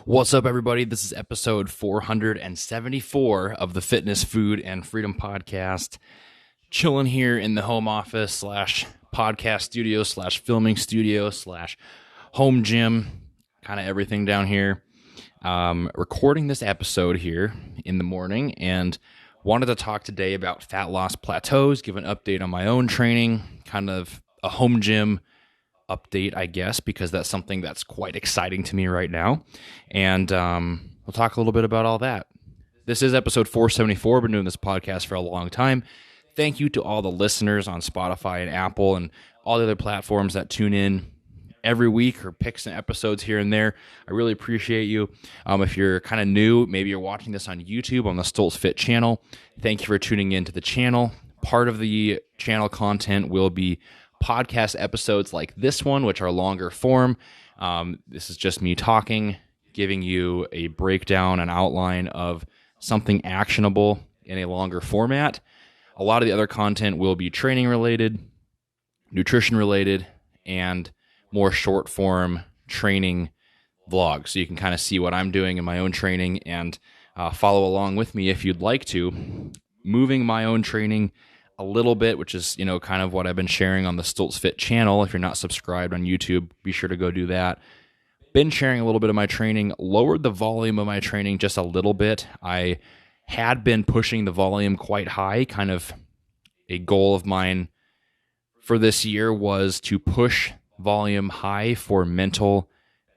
What's up, everybody? This is episode 474 of the Fitness, Food, and Freedom Podcast. Chilling here in the home office slash podcast studio slash filming studio slash home gym, kind of everything down here. Recording this episode here in the morning and wanted to talk today about fat loss plateaus, give an update on my own training, kind of a home gym update, I guess, because that's something that's quite exciting to me right now. And we'll talk a little bit about all that. This is episode 474. I've been doing this podcast for a long time. Thank you to all the listeners on Spotify and Apple and all the other platforms that tune in every week or pick some episodes here and there. I really appreciate you. If you're kind of new, maybe you're watching this on YouTube on the Stoltz Fit channel, thank you for tuning in to the channel. Part of the channel content will be podcast episodes like this one, which are longer form. This is just me talking, giving you a breakdown, an outline of something actionable in a longer format. A lot of the other content will be training related, nutrition related, and more short form training vlogs. So you can kind of see what I'm doing in my own training and follow along with me if you'd like to. Moving my own training a little bit, which is, kind of what I've been sharing on the Stoltz Fit channel. If you're not subscribed on YouTube, be sure to go do that. Been sharing a little bit of my training, lowered the volume of my training just a little bit. I had been pushing the volume quite high. Kind of a goal of mine for this year was to push volume high for mental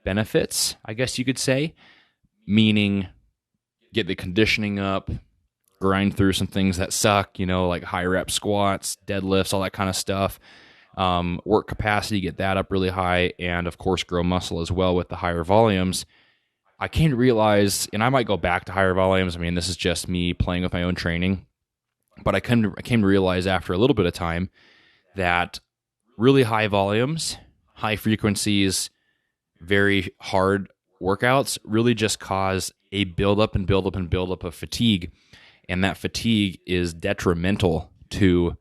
benefits, I guess you could say, meaning get the conditioning up, grind through some things that suck, like high rep squats, deadlifts, all that kind of stuff. Work capacity, get that up really high, and of course grow muscle as well with the higher volumes. I came to realize, and I might go back to higher volumes. I mean, this is just me playing with my own training, but I came to realize after a little bit of time that really high volumes, high frequencies, very hard workouts really just cause a buildup of fatigue. And that fatigue is detrimental to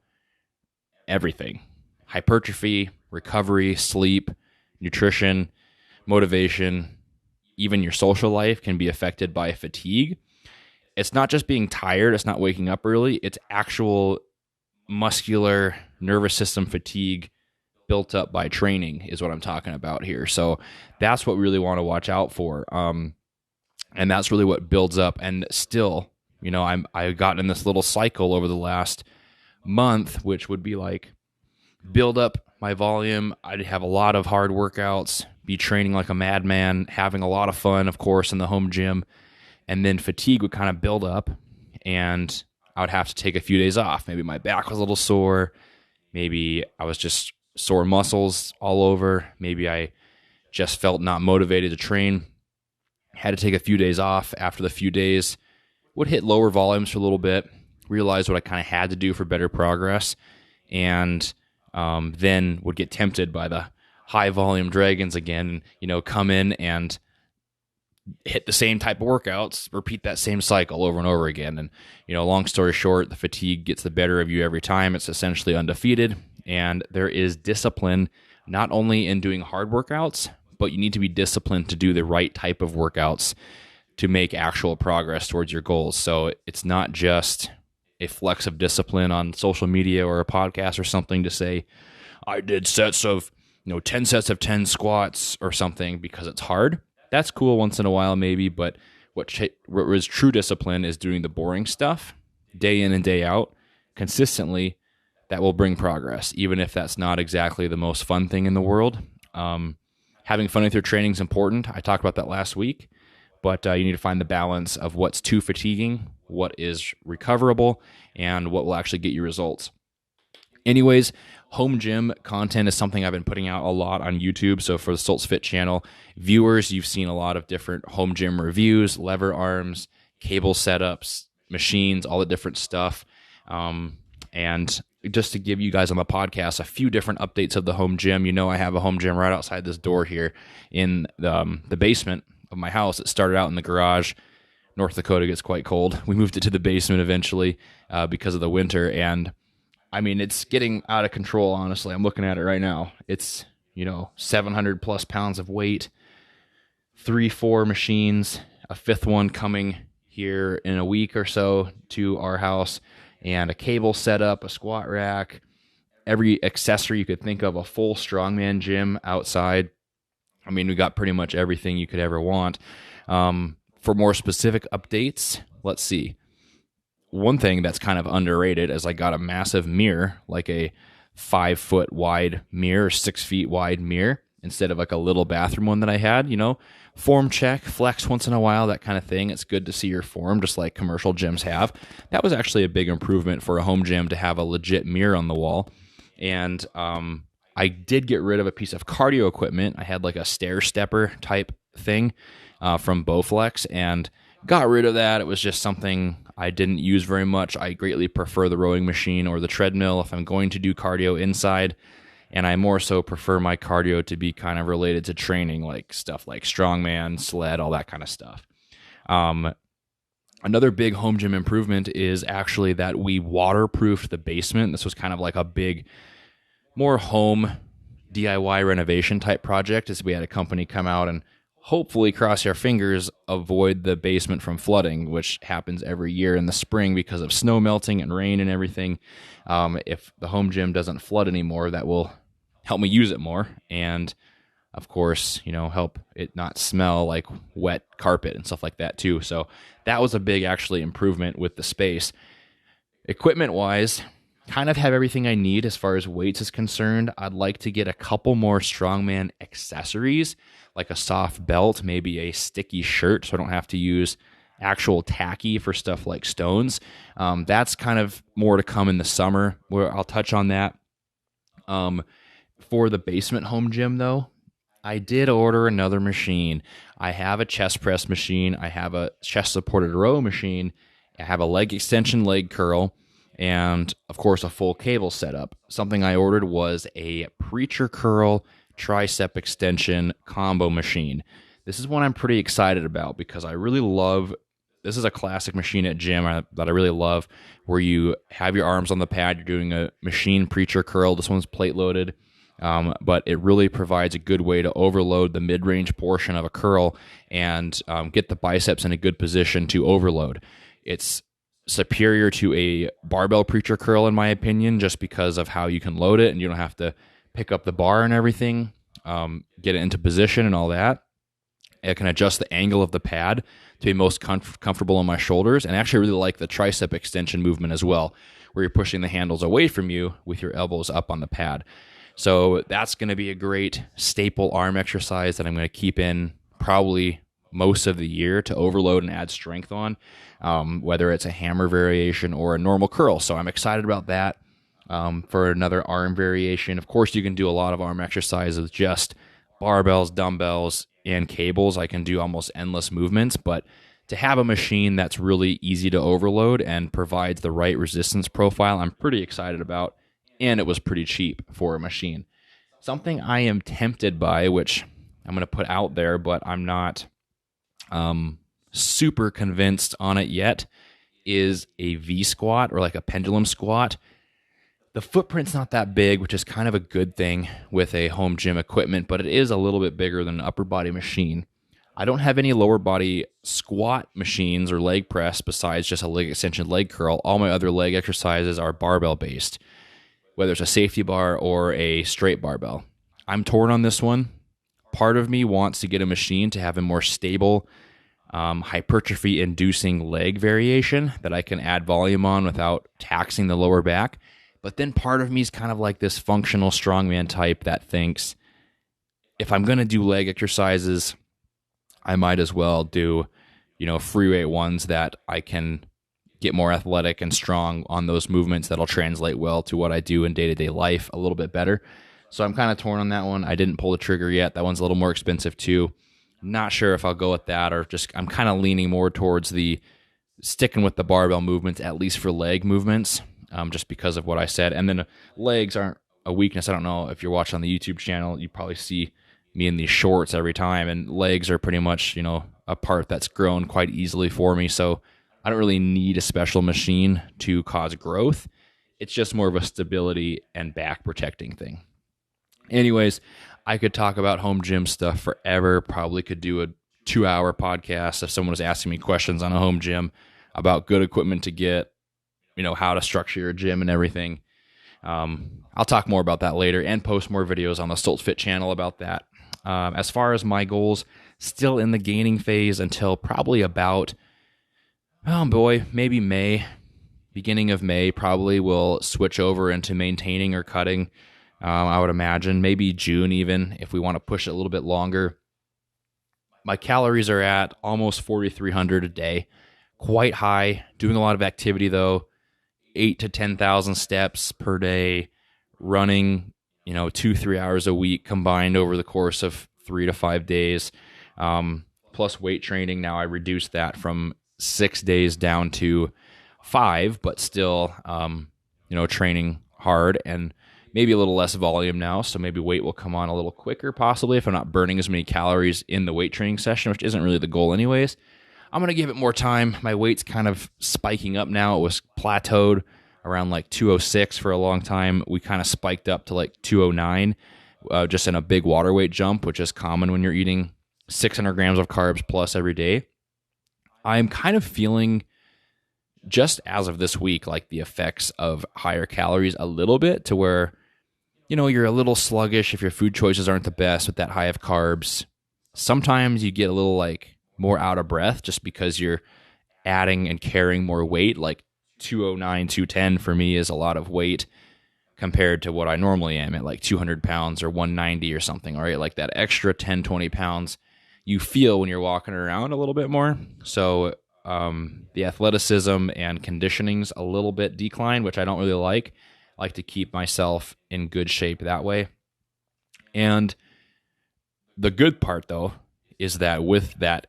everything. Hypertrophy, recovery, sleep, nutrition, motivation, even your social life can be affected by fatigue. It's not just being tired, it's not waking up early, it's actual muscular nervous system fatigue built up by training is what I'm talking about here. So that's what we really want to watch out for. And that's really what builds up. And still, I've gotten in this little cycle over the last month, which would be like build up my volume. I'd have a lot of hard workouts, be training like a madman, having a lot of fun, of course, in the home gym. And then fatigue would kind of build up and I would have to take a few days off. Maybe my back was a little sore. Maybe I was just sore muscles all over. Maybe I just felt not motivated to train. Had to take a few days off. After the few days, would hit lower volumes for a little bit, realize what I kind of had to do for better progress, and then would get tempted by the high volume dragons again, come in and hit the same type of workouts, repeat that same cycle over and over again. And, long story short, the fatigue gets the better of you every time. It's essentially undefeated, and there is discipline not only in doing hard workouts, but you need to be disciplined to do the right type of workouts to make actual progress towards your goals. So it's not just a flex of discipline on social media or a podcast or something to say, I did sets of, 10 sets of 10 squats or something because it's hard. That's cool once in a while maybe, but what is true discipline is doing the boring stuff day in and day out consistently. That will bring progress, even if that's not exactly the most fun thing in the world. Having fun with your training is important. I talked about that last week. But you need to find the balance of what's too fatiguing, what is recoverable, and what will actually get you results. Anyways, home gym content is something I've been putting out a lot on YouTube. So for the Stoltz Fit channel, viewers, you've seen a lot of different home gym reviews, lever arms, cable setups, machines, all the different stuff. And just to give you guys on the podcast a few different updates of the home gym. I have a home gym right outside this door here in the basement of my house. It started out in the garage. North Dakota gets quite cold. We moved it to the basement eventually because of the winter. And I mean, it's getting out of control, honestly. I'm looking at it right now. It's, 700 plus pounds of weight, 4 machines, a 5th one coming here in a week or so to our house, and a cable setup, a squat rack, every accessory you could think of, a full strongman gym outside. I mean, we got pretty much everything you could ever want. For more specific updates, let's see. One thing that's kind of underrated is I got a massive mirror, like a 5-foot wide mirror, 6 feet wide mirror, instead of like a little bathroom one that I had. Form check, flex once in a while, that kind of thing. It's good to see your form, just like commercial gyms have. That was actually a big improvement for a home gym to have a legit mirror on the wall. And I did get rid of a piece of cardio equipment. I had like a stair stepper type thing from Bowflex, and got rid of that. It was just something I didn't use very much. I greatly prefer the rowing machine or the treadmill if I'm going to do cardio inside, and I more so prefer my cardio to be kind of related to training, like stuff like strongman, sled, all that kind of stuff. Another big home gym improvement is actually that we waterproofed the basement. This was kind of like a big, more home DIY renovation type project, as we had a company come out and hopefully, cross your fingers, avoid the basement from flooding, which happens every year in the spring because of snow melting and rain and everything. If the home gym doesn't flood anymore, that will help me use it more. And of course, help it not smell like wet carpet and stuff like that too. So that was a big actually improvement with the space. Equipment wise, kind of have everything I need as far as weights is concerned. I'd like to get a couple more strongman accessories, like a soft belt, maybe a sticky shirt, so I don't have to use actual tacky for stuff like stones. That's kind of more to come in the summer, where I'll touch on that. For the basement home gym, though, I did order another machine. I have a chest press machine. I have a chest supported row machine. I have a leg extension, leg curl, and of course a full cable setup. Something I ordered was a preacher curl tricep extension combo machine. This is one I'm pretty excited about because I really love, this is a classic machine at gym that I really love, where you have your arms on the pad, you're doing a machine preacher curl. This one's plate loaded, but it really provides a good way to overload the mid-range portion of a curl and get the biceps in a good position to overload. It's superior to a barbell preacher curl in my opinion, just because of how you can load it and you don't have to pick up the bar and everything, get it into position and all that. It can adjust the angle of the pad to be most comfortable on my shoulders, and I actually really like the tricep extension movement as well, where you're pushing the handles away from you with your elbows up on the pad. So that's going to be a great staple arm exercise that I'm going to keep in probably most of the year to overload and add strength on, whether it's a hammer variation or a normal curl. So I'm excited about that. For another arm variation, of course, you can do a lot of arm exercises with just barbells, dumbbells, and cables. I can do almost endless movements, but to have a machine that's really easy to overload and provides the right resistance profile, I'm pretty excited about, and it was pretty cheap for a machine. Something I am tempted by, which I'm going to put out there, but I'm not super convinced on it yet, is a V squat or like a pendulum squat. The footprint's not that big, which is kind of a good thing with a home gym equipment, but it is a little bit bigger than an upper body machine. I don't have any lower body squat machines or leg press besides just a leg extension leg curl. All my other leg exercises are barbell based, whether it's a safety bar or a straight barbell. I'm torn on this one. Part of me wants to get a machine to have a more stable, hypertrophy inducing leg variation that I can add volume on without taxing the lower back. But then part of me is kind of like this functional strongman type that thinks, if I'm going to do leg exercises, I might as well do, free weight ones that I can get more athletic and strong on those movements that'll translate well to what I do in day-to-day life a little bit better. So I'm kind of torn on that one. I didn't pull the trigger yet. That one's a little more expensive too. Not sure if I'll go with that, or just I'm kind of leaning more towards the sticking with the barbell movements, at least for leg movements. Just because of what I said. And then legs aren't a weakness. I don't know if you're watching on the YouTube channel, you probably see me in these shorts every time, and legs are pretty much, a part that's grown quite easily for me. So I don't really need a special machine to cause growth. It's just more of a stability and back protecting thing. Anyways, I could talk about home gym stuff forever. Probably could do 2-hour podcast if someone was asking me questions on a home gym about good equipment to get, how to structure your gym and everything. I'll talk more about that later and post more videos on the Stoltz Fit channel about that. As far as my goals, still in the gaining phase until probably about, maybe May. Beginning of May, probably will switch over into maintaining or cutting. I would imagine maybe June even, if we want to push it a little bit longer. My calories are at almost 4,300 a day, quite high. Doing a lot of activity though, 8 to 10,000 steps per day, running, 2-3 hours a week combined over the course of 3 to 5 days, plus weight training. Now I reduced that from 6 days down to 5, but still, training hard and maybe a little less volume now. So maybe weight will come on a little quicker, possibly, if I'm not burning as many calories in the weight training session, which isn't really the goal anyways. I'm going to give it more time. My weight's kind of spiking up now. It was plateaued around like 206 for a long time. We kind of spiked up to like 209, just in a big water weight jump, which is common when you're eating 600 grams of carbs plus every day. I'm kind of feeling, just as of this week, like the effects of higher calories a little bit, to where, you're a little sluggish if your food choices aren't the best with that high of carbs. Sometimes you get a little like more out of breath just because you're adding and carrying more weight. Like 209, 210 for me is a lot of weight compared to what I normally am at, like 200 pounds or 190 or something, all right? Like that extra 10, 20 pounds you feel when you're walking around a little bit more. So the athleticism and conditioning's a little bit declined, which I don't really like. I like to keep myself in good shape that way. And the good part, though, is that with that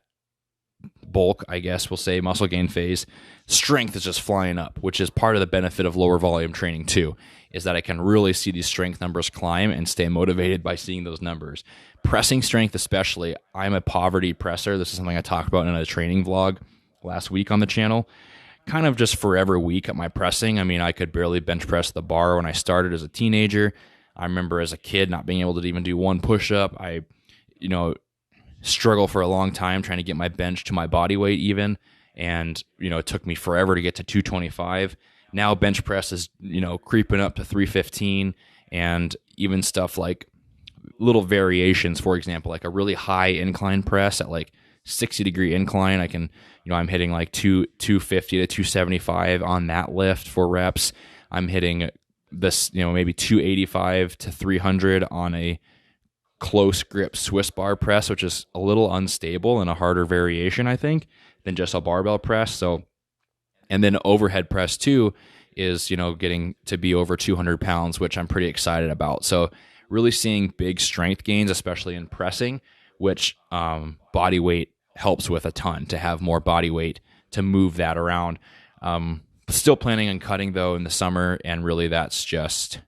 bulk, I guess we'll say, muscle gain phase, strength is just flying up, which is part of the benefit of lower volume training too, is that I can really see these strength numbers climb and stay motivated by seeing those numbers. Pressing strength especially, I'm a poverty presser. This is something I talked about in a training vlog last week on the channel. Kind of just forever weak at my pressing. I mean, I could barely bench press the bar when I started as a teenager. I remember as a kid not being able to even do one push-up. I, struggle for a long time trying to get my bench to my body weight even. And, it took me forever to get to 225. Now bench press is, creeping up to 315, and even stuff like little variations, for example, like a really high incline press at like 60-degree incline. I can, I'm hitting like 250 to 275 on that lift for reps. I'm hitting this, maybe 285 to 300 on a close grip Swiss bar press, which is a little unstable and a harder variation, I think, than just a barbell press. So, and then overhead press too is, getting to be over 200 pounds, which I'm pretty excited about. So really seeing big strength gains, especially in pressing, which body weight helps with a ton, to have more body weight to move that around. Still planning on cutting though in the summer, and really that's just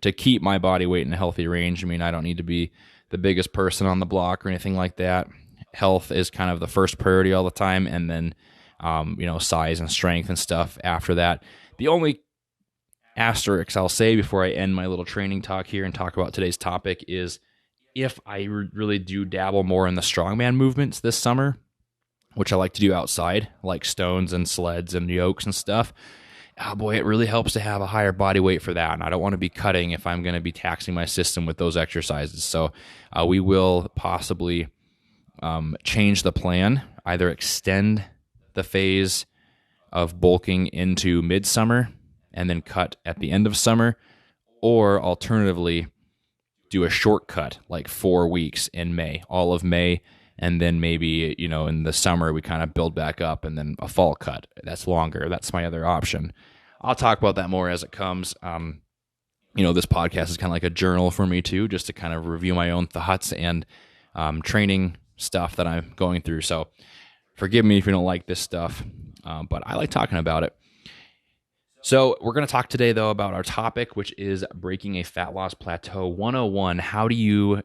to keep my body weight in a healthy range. I mean, I don't need to be the biggest person on the block or anything like that. Health is kind of the first priority all the time, and then size and strength and stuff after that. The only asterisk I'll say before I end my little training talk here and talk about today's topic is, if I really do dabble more in the strongman movements this summer, which I like to do outside, like stones and sleds and yokes and stuff, it really helps to have a higher body weight for that. And I don't want to be cutting if I'm going to be taxing my system with those exercises. So we will possibly change the plan, either extend the phase of bulking into midsummer and then cut at the end of summer, or alternatively do a shortcut like 4 weeks in May, all of May, and then maybe, in the summer we kind of build back up, and then a fall cut. That's longer. That's my other option. I'll talk about that more as it comes. This podcast is kind of like a journal for me too, just to kind of review my own thoughts and training stuff that I'm going through. So forgive me if you don't like this stuff, but I like talking about it. So we're going to talk today, though, about our topic, which is breaking a fat loss plateau 101. How do you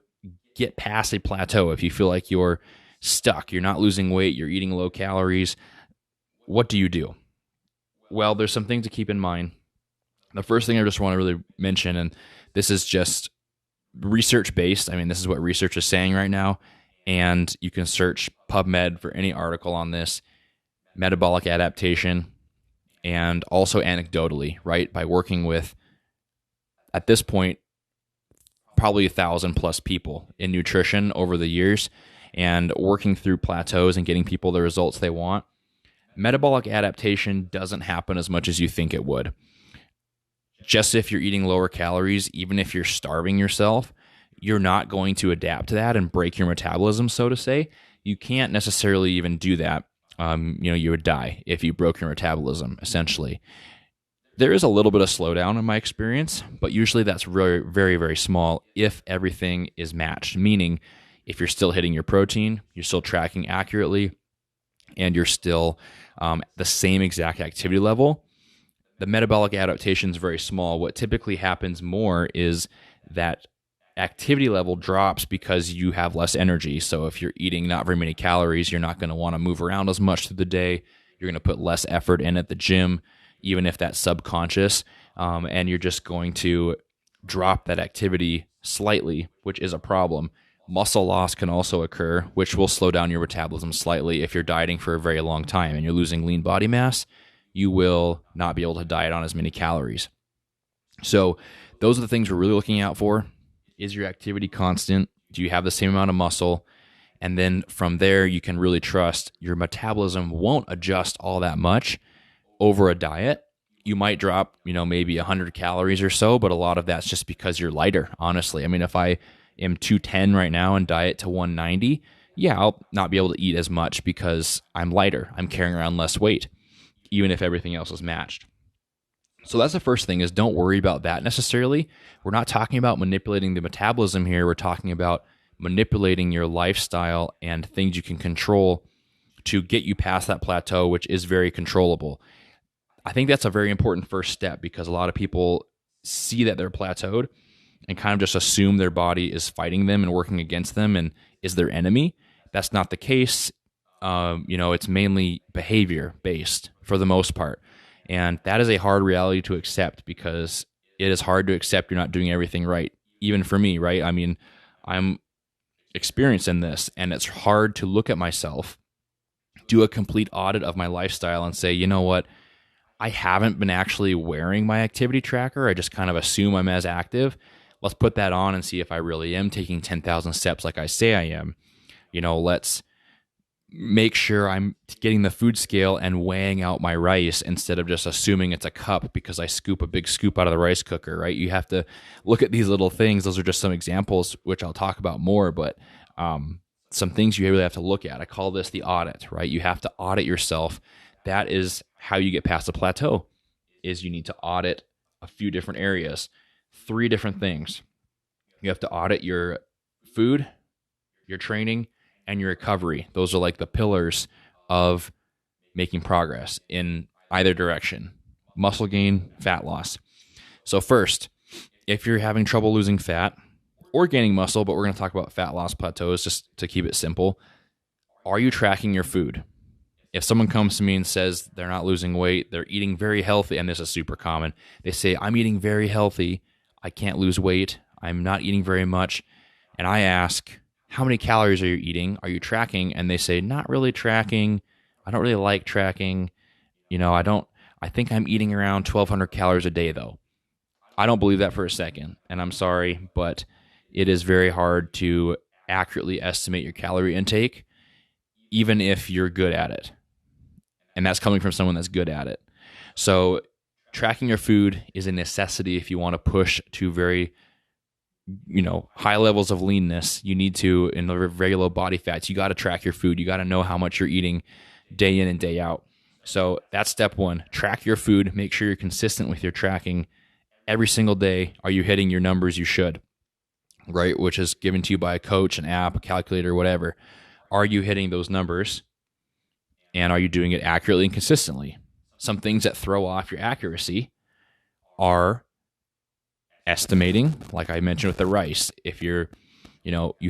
get past a plateau if you feel like you're stuck, you're not losing weight, you're eating low calories? What do you do? Well, there's some things to keep in mind. The first thing I just want to really mention, and this is just research-based. I mean, this is what research is saying right now, and you can search PubMed for any article on this, metabolic adaptation, and also anecdotally, right, by working with, at this point, probably 1,000 plus people in nutrition over the years and working through Plateaus and getting people the results they want. Metabolic adaptation doesn't happen as much as you think it would. Just if you're eating lower calories, even if you're starving yourself, you're not going to adapt to that and break your metabolism, so to say. You can't necessarily even do that. You would die if you broke your metabolism, essentially. There is a little bit of slowdown in my experience, but usually that's very, very, very small if everything is matched, meaning if you're still hitting your protein, you're still tracking accurately, and you're still the same exact activity level. The metabolic adaptation is very small. What typically happens more is that activity level drops because you have less energy. So if you're eating not very many calories, you're not going to want to move around as much through the day. You're going to put less effort in at the gym, even if that's subconscious, and you're just going to drop that activity slightly, which is a problem. Muscle loss can also occur, which will slow down your metabolism slightly. If you're dieting for a very long time and you're losing lean body mass, you will not be able to diet on as many calories. So those are the things we're really looking out for. Is your activity constant? Do you have the same amount of muscle? And then from there, you can really trust your metabolism won't adjust all that much over a diet. You might drop, maybe 100 calories or so, but a lot of that's just because you're lighter, honestly. I mean, if I am 210 right now and diet to 190, I'll not be able to eat as much because I'm lighter. I'm carrying around less weight, even if everything else is matched. So that's the first thing, is don't worry about that necessarily. We're not talking about manipulating the metabolism here. We're talking about manipulating your lifestyle and things you can control to get you past that plateau, which is very controllable. I think that's a very important first step, because a lot of people see that they're plateaued and kind of just assume their body is fighting them and working against them and is their enemy. That's not the case. It's mainly behavior based for the most part. And that is a hard reality to accept, because it is hard to accept you're not doing everything right. Even for me, right? I mean, I'm experienced in this, and it's hard to look at myself, do a complete audit of my lifestyle and say, you know what? I haven't been actually wearing my activity tracker. I just kind of assume I'm as active. Let's put that on and see if I really am taking 10,000 steps like I say I am. Let's make sure I'm getting the food scale and weighing out my rice instead of just assuming it's a cup because I scoop a big scoop out of the rice cooker, right? You have to look at these little things. Those are just some examples, which I'll talk about more, but some things you really have to look at. I call this the audit, right? You have to audit yourself. That is how you get past a plateau, is you need to audit a few different areas, 3 different things. You have to audit your food, your training, and your recovery. Those are like the pillars of making progress in either direction: muscle gain, fat loss. So first, if you're having trouble losing fat or gaining muscle, but we're going to talk about fat loss plateaus just to keep it simple, are you tracking your food? If someone comes to me and says they're not losing weight, they're eating very healthy, and this is super common. They say, I'm eating very healthy, I can't lose weight, I'm not eating very much. And I ask, how many calories are you eating? Are you tracking? And they say, not really tracking. I don't really like tracking. I think I'm eating around 1,200 calories a day though. I don't believe that for a second. And I'm sorry, but it is very hard to accurately estimate your calorie intake, even if you're good at it. And that's coming from someone that's good at it. So tracking your food is a necessity if you want to push to very high levels of leanness. You need to, in the very low body fats, you got to track your food. You got to know how much you're eating day in and day out. So that's step 1. Track your food. Make sure you're consistent with your tracking every single day. Are you hitting your numbers you should, right? Which is given to you by a coach, an app, a calculator, whatever. Are you hitting those numbers? And are you doing it accurately and consistently? Some things that throw off your accuracy are estimating, like I mentioned with the rice. If you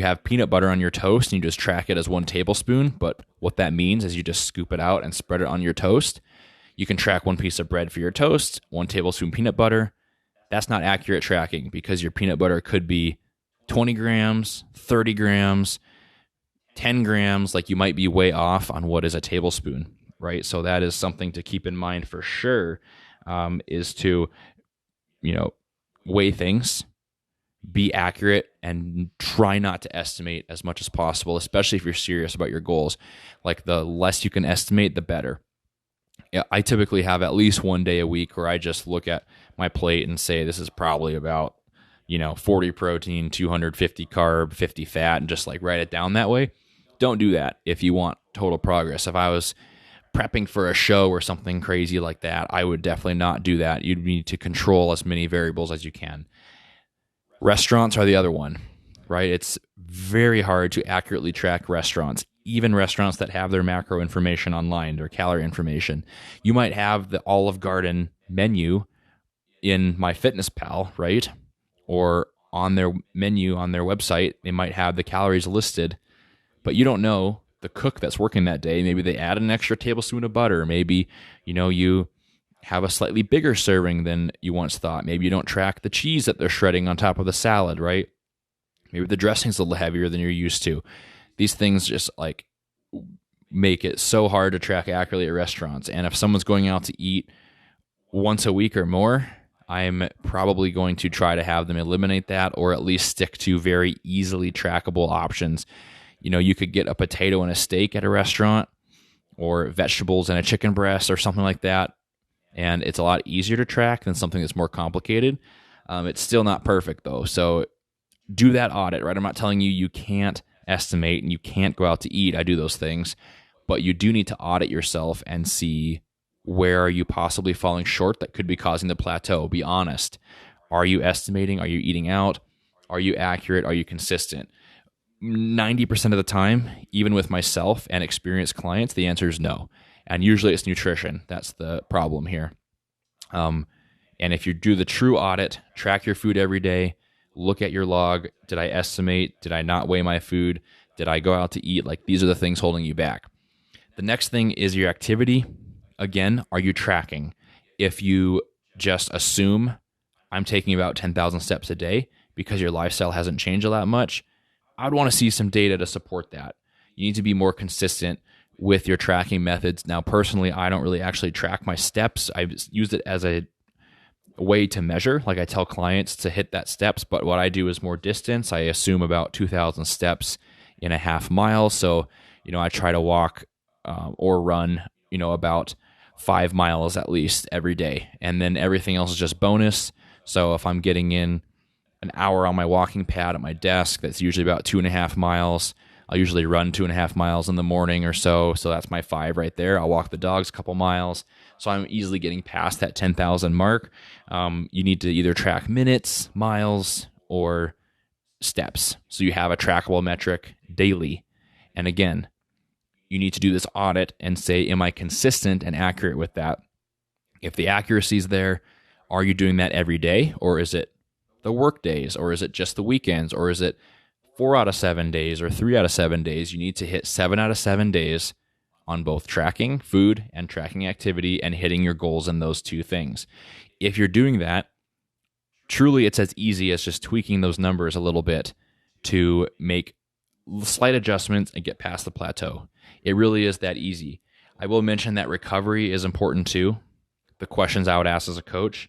have peanut butter on your toast and you just track it as 1 tablespoon, but what that means is you just scoop it out and spread it on your toast. You can track 1 piece of bread for your toast, 1 tablespoon peanut butter. That's not accurate tracking, because your peanut butter could be 20 grams, 30 grams, 10 grams, like you might be way off on what is a tablespoon, right? So that is something to keep in mind for sure, is to, weigh things, be accurate, and try not to estimate as much as possible, especially if you're serious about your goals. Like the less you can estimate, the better. I typically have at least one day a week where I just look at my plate and say, this is probably about, 40 protein, 250 carb, 50 fat, and just like write it down that way. Don't do that if you want total progress. If I was prepping for a show or something crazy like that, I would definitely not do that. You'd need to control as many variables as you can. Restaurants are the other one, right? It's very hard to accurately track restaurants, even restaurants that have their macro information online, their calorie information. You might have the Olive Garden menu in MyFitnessPal, right? Or on their menu on their website, they might have the calories listed, but you don't know the cook that's working that day. Maybe they add an extra tablespoon of butter. Maybe, you have a slightly bigger serving than you once thought. Maybe you don't track the cheese that they're shredding on top of the salad, right? Maybe the dressing's a little heavier than you're used to. These things just like make it so hard to track accurately at restaurants. And if someone's going out to eat once a week or more, I'm probably going to try to have them eliminate that, or at least stick to very easily trackable options. You could get a potato and a steak at a restaurant, or vegetables and a chicken breast or something like that. And it's a lot easier to track than something that's more complicated. It's still not perfect though. So do that audit, right? I'm not telling you can't estimate and you can't go out to eat. I do those things, but you do need to audit yourself and see where are you possibly falling short that could be causing the plateau. Be honest. Are you estimating? Are you eating out? Are you accurate? Are you consistent? 90% of the time, even with myself and experienced clients, the answer is no. And usually it's nutrition. That's the problem here. And if you do the true audit, track your food every day, look at your log. Did I estimate? Did I not weigh my food? Did I go out to eat? Like, these are the things holding you back. The next thing is your activity. Again, are you tracking? If you just assume I'm taking about 10,000 steps a day because your lifestyle hasn't changed all that much, I'd want to see some data to support that. You need to be more consistent with your tracking methods. Now, personally, I don't really actually track my steps. I've used it as a way to measure. Like, I tell clients to hit that steps, but what I do is more distance. I assume about 2,000 steps in a half mile. So, I try to walk or run, about 5 miles at least every day. And then everything else is just bonus. So if I'm getting in an hour on my walking pad at my desk, that's usually about 2.5 miles. I'll usually run 2.5 miles in the morning or so. So that's my 5 right there. I'll walk the dogs a couple miles. So I'm easily getting past that 10,000 mark. You need to either track minutes, miles, or steps. So you have a trackable metric daily. And again, you need to do this audit and say, am I consistent and accurate with that? If the accuracy is there, are you doing that every day? Or is it the work days? Or is it just the weekends? Or is it 4 out of 7 days or 3 out of 7 days? You need to hit 7 out of 7 days on both tracking food and tracking activity and hitting your goals in those two things. If you're doing that, truly it's as easy as just tweaking those numbers a little bit to make slight adjustments and get past the plateau. It really is that easy. I will mention that recovery is important too. The questions I would ask as a coach,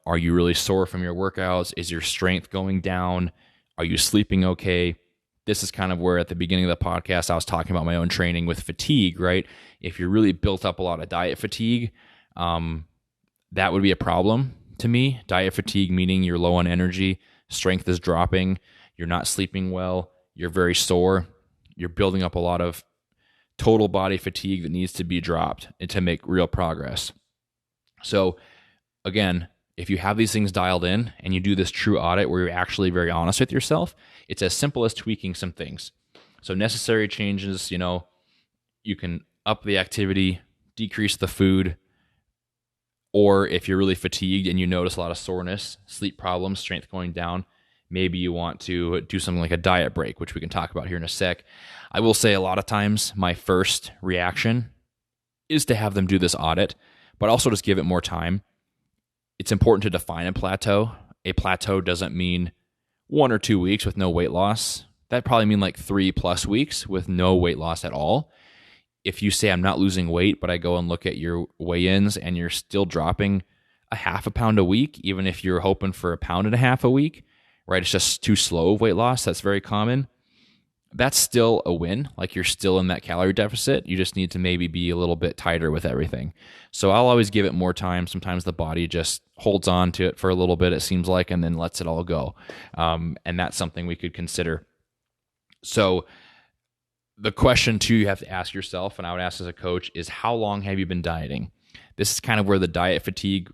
are you really sore from your workouts? Is your strength going down? Are you sleeping okay? This is kind of where at the beginning of the podcast, I was talking about my own training with fatigue, right? If you're really built up a lot of diet fatigue, that would be a problem to me. Diet fatigue, meaning you're low on energy, strength is dropping, you're not sleeping well, you're very sore, you're building up a lot of total body fatigue that needs to be dropped to make real progress. So again, if you have these things dialed in and you do this true audit where you're actually very honest with yourself, it's as simple as tweaking some things. So necessary changes, you can up the activity, decrease the food, or if you're really fatigued and you notice a lot of soreness, sleep problems, strength going down, maybe you want to do something like a diet break, which we can talk about here in a sec. I will say a lot of times my first reaction is to have them do this audit, but also just give it more time. It's important to define a plateau. A plateau doesn't mean 1 or 2 weeks with no weight loss. that probably mean like 3+ weeks with no weight loss at all. If you say I'm not losing weight, but I go and look at your weigh-ins and you're still dropping a half a pound a week, even if you're hoping for 1.5 pounds a week, right? It's just too slow of weight loss. That's very common. That's still a win. Like, you're still in that calorie deficit. You just need to maybe be a little bit tighter with everything. So I'll always give it more time. Sometimes the body just holds on to it for a little bit, it seems like, and then lets it all go. And that's something we could consider. So the question too you have to ask yourself, and I would ask as a coach, is how long have you been dieting? This is kind of where the diet fatigue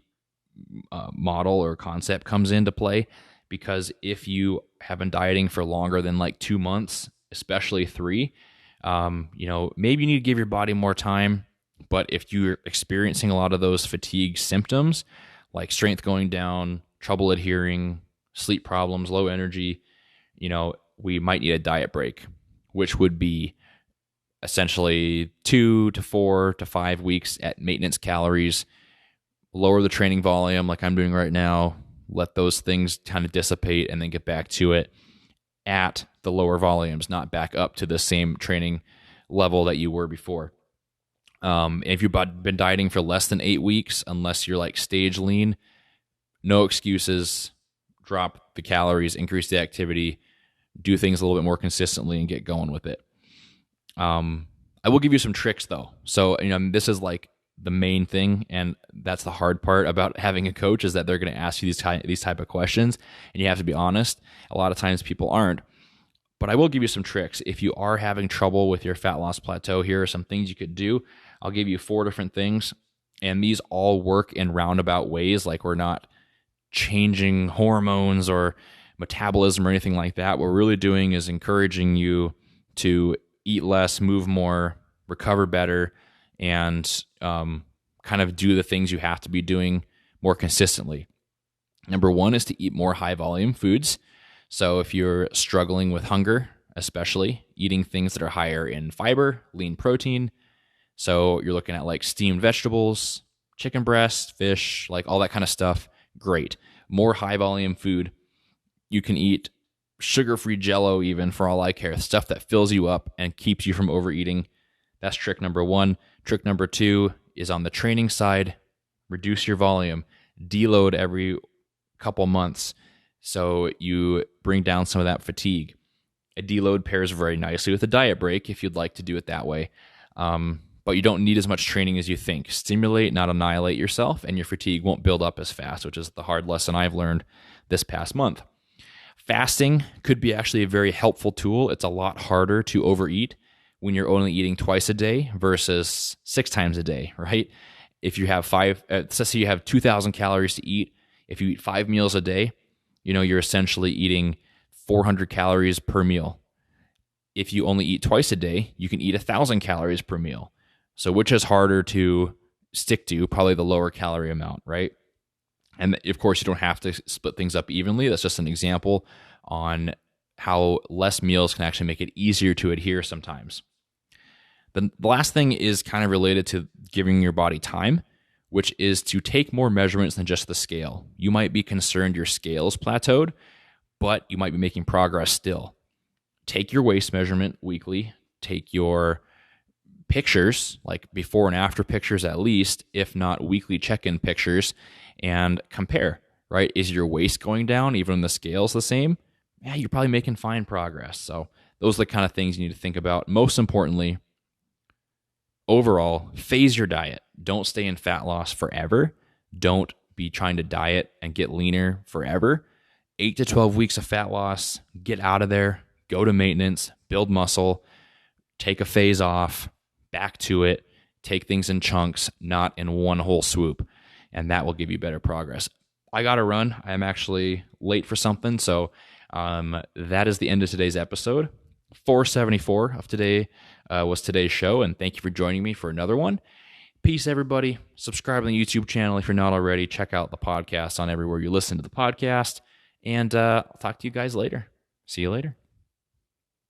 model or concept comes into play, because if you have been dieting for longer than like 2 months, especially 3, maybe you need to give your body more time. But if you're experiencing a lot of those fatigue symptoms, like strength going down, trouble adhering, sleep problems, low energy, we might need a diet break, which would be essentially 2 to 4 to 5 weeks at maintenance calories, lower the training volume like I'm doing right now, let those things kind of dissipate, and then get back to it at the lower volumes, not back up to the same training level that you were before. If you've been dieting for less than 8 weeks, unless you're like stage lean, no excuses, drop the calories, increase the activity, do things a little bit more consistently, and get going with it. I will give you some tricks though. So, this is like the main thing, and that's the hard part about having a coach, is that they're going to ask you these type of questions, and you have to be honest. A lot of times people aren't. But I will give you some tricks. If you are having trouble with your fat loss plateau, here are some things you could do. I'll give you 4 different things, and these all work in roundabout ways. Like, we're not changing hormones or metabolism or anything like that. What we're really doing is encouraging you to eat less, move more, recover better, and kind of do the things you have to be doing more consistently. Number 1 is to eat more high volume foods. So if you're struggling with hunger, especially, eating things that are higher in fiber, lean protein. So you're looking at like steamed vegetables, chicken breast, fish, like all that kind of stuff. Great. More high volume food. You can eat sugar-free Jell-O even, for all I care, stuff that fills you up and keeps you from overeating. That's trick number 1. Trick number 2 is on the training side. Reduce your volume. Deload every couple months so you bring down some of that fatigue. A deload pairs very nicely with a diet break if you'd like to do it that way. But you don't need as much training as you think. Stimulate, not annihilate yourself, and your fatigue won't build up as fast, which is the hard lesson I've learned this past month. Fasting could be actually a very helpful tool. It's a lot harder to overeat when you're only eating twice a day versus 6 times a day, right? If you have let's say you have 2,000 calories to eat. If you eat 5 meals a day, you're essentially eating 400 calories per meal. If you only eat twice a day, you can eat 1,000 calories per meal. So which is harder to stick to? Probably the lower calorie amount, right? And of course, you don't have to split things up evenly. That's just an example on how less meals can actually make it easier to adhere sometimes. The last thing is kind of related to giving your body time, which is to take more measurements than just the scale. You might be concerned your scale is plateaued, but you might be making progress still. Take your waist measurement weekly. Take your pictures, like before and after pictures at least, if not weekly check-in pictures, and compare, right? Is your waist going down even when the scale's the same? Yeah, you're probably making fine progress. So those are the kind of things you need to think about. Most importantly, overall, phase your diet. Don't stay in fat loss forever. Don't be trying to diet and get leaner forever. 8 to 12 weeks of fat loss, get out of there, go to maintenance, build muscle, take a phase off, back to it, take things in chunks, not in one whole swoop, and that will give you better progress. I got to run. I'm actually late for something, so that is the end of today's episode. 474 of today was today's show, and thank you for joining me for another one. Peace, everybody. Subscribe on the YouTube channel if you're not already. Check out the podcast on everywhere you listen to the podcast, and I'll talk to you guys later. See you later.